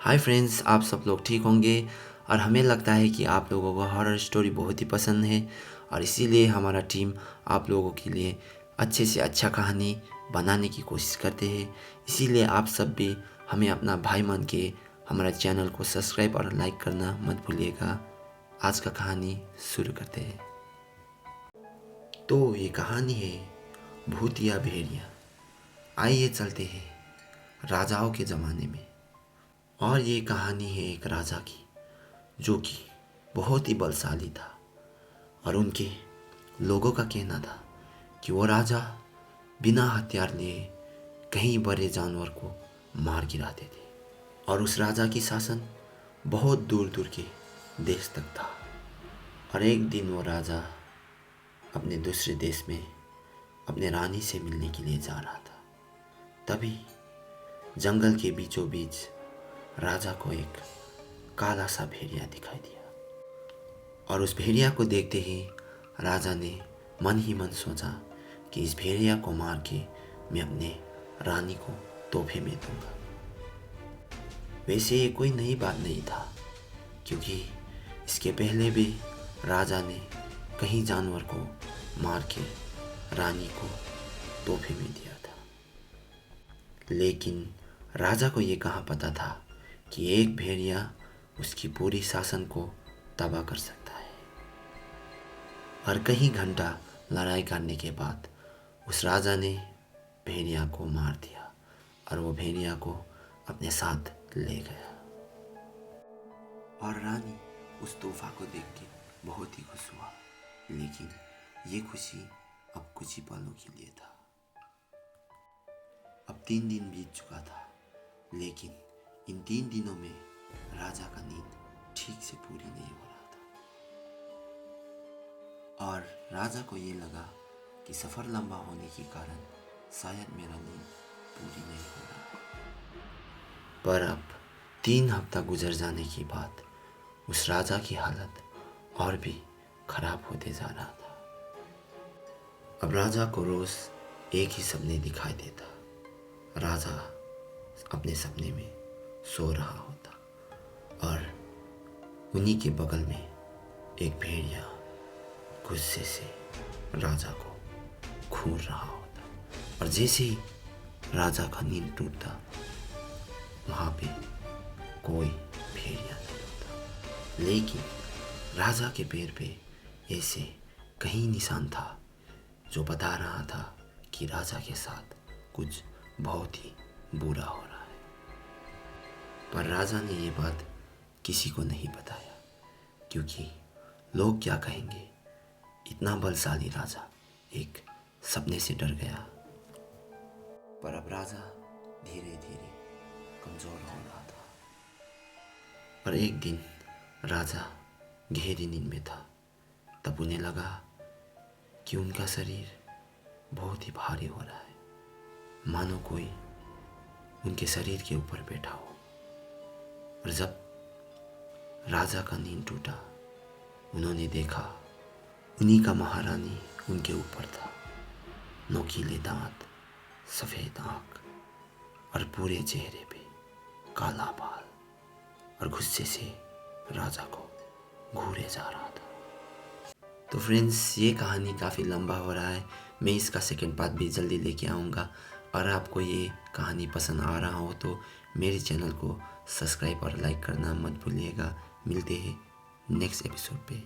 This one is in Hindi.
हाय फ्रेंड्स, आप सब लोग ठीक होंगे। और हमें लगता है कि आप लोगों को हॉरर स्टोरी बहुत ही पसंद है और इसीलिए हमारा टीम आप लोगों के लिए अच्छे से अच्छा कहानी बनाने की कोशिश करते हैं। इसीलिए आप सब भी हमें अपना भाई मान के हमारा चैनल को सब्सक्राइब और लाइक करना मत भूलिएगा। आज का कहानी शुरू करते हैं। तो ये कहानी है भूतिया भेड़िया। आइए चलते हैं राजाओं के ज़माने में। और ये कहानी है एक राजा की जो कि बहुत ही बलशाली था और उनके लोगों का कहना था कि वो राजा बिना हथियार लिए कहीं बड़े जानवर को मार गिराते थे। और उस राजा की शासन बहुत दूर दूर के देश तक था। और एक दिन वो राजा अपने दूसरे देश में अपने रानी से मिलने के लिए जा रहा था। तभी जंगल के बीचों बीच राजा को एक काला सा भेड़िया दिखाई दिया। और उस भेड़िया को देखते ही राजा ने मन ही मन सोचा कि इस भेड़िया को मार के मैं अपने रानी को तोहफे में दूंगा। वैसे ये कोई नई बात नहीं था, क्योंकि इसके पहले भी राजा ने कहीं जानवर को मार के रानी को तोहफे में दिया था। लेकिन राजा को ये कहाँ पता था कि एक भेड़िया उसकी पूरी शासन को तबाह कर सकता है। और कई घंटा लड़ाई करने के बाद उस राजा ने भेड़िया को मार दिया और वो भेड़िया को अपने साथ ले गया। और रानी उस तोहफा को देख के बहुत ही खुश हुआ, लेकिन ये खुशी अब कुछ ही पलों के लिए था। अब 3 दिन बीत चुका था, लेकिन इन 3 दिनों में राजा का नींद ठीक से पूरी नहीं हो रहा था। और राजा को ये लगा कि सफ़र लंबा होने के कारण शायद मेरा नींद पूरी नहीं हो रहा है। पर अब 3 हफ्ता गुजर जाने के बाद उस राजा की हालत और भी खराब होते जा रहा था। अब राजा को रोज़ एक ही सपने दिखाई देता। राजा अपने सपने में सो रहा होता और उन्हीं के बगल में एक भेड़िया गुस्से से राजा को घूर रहा होता। और जैसे ही राजा का नींद टूटता, वहाँ पे कोई भेड़िया नहीं होता, लेकिन राजा के पैर पे ऐसे कहीं निशान था जो बता रहा था कि राजा के साथ कुछ बहुत ही बुरा हो रहा है। पर राजा ने ये बात किसी को नहीं बताया, क्योंकि लोग क्या कहेंगे। इतना बलशाली राजा एक सपने से डर गया। पर अब राजा धीरे धीरे कमज़ोर हो रहा था। और एक दिन राजा गहरी नींद में था। तब उन्हें लगा कि उनका शरीर बहुत ही भारी हो रहा है, मानो कोई उनके शरीर के ऊपर बैठा हो। और जब राजा का नींद टूटा, उन्होंने देखा उन्हीं का महारानी उनके ऊपर था। नोकीले दांत, सफ़ेद आँख और पूरे चेहरे पे काला बाल, और गुस्से से राजा को घूरे जा रहा था। तो फ्रेंड्स, ये कहानी काफ़ी लंबा हो रहा है। मैं इसका सेकंड पार्ट भी जल्दी लेके आऊँगा। और आपको ये कहानी पसंद आ रहा हो तो मेरे चैनल को सब्सक्राइब और लाइक करना मत भूलिएगा। मिलते हैं नेक्स्ट एपिसोड पे।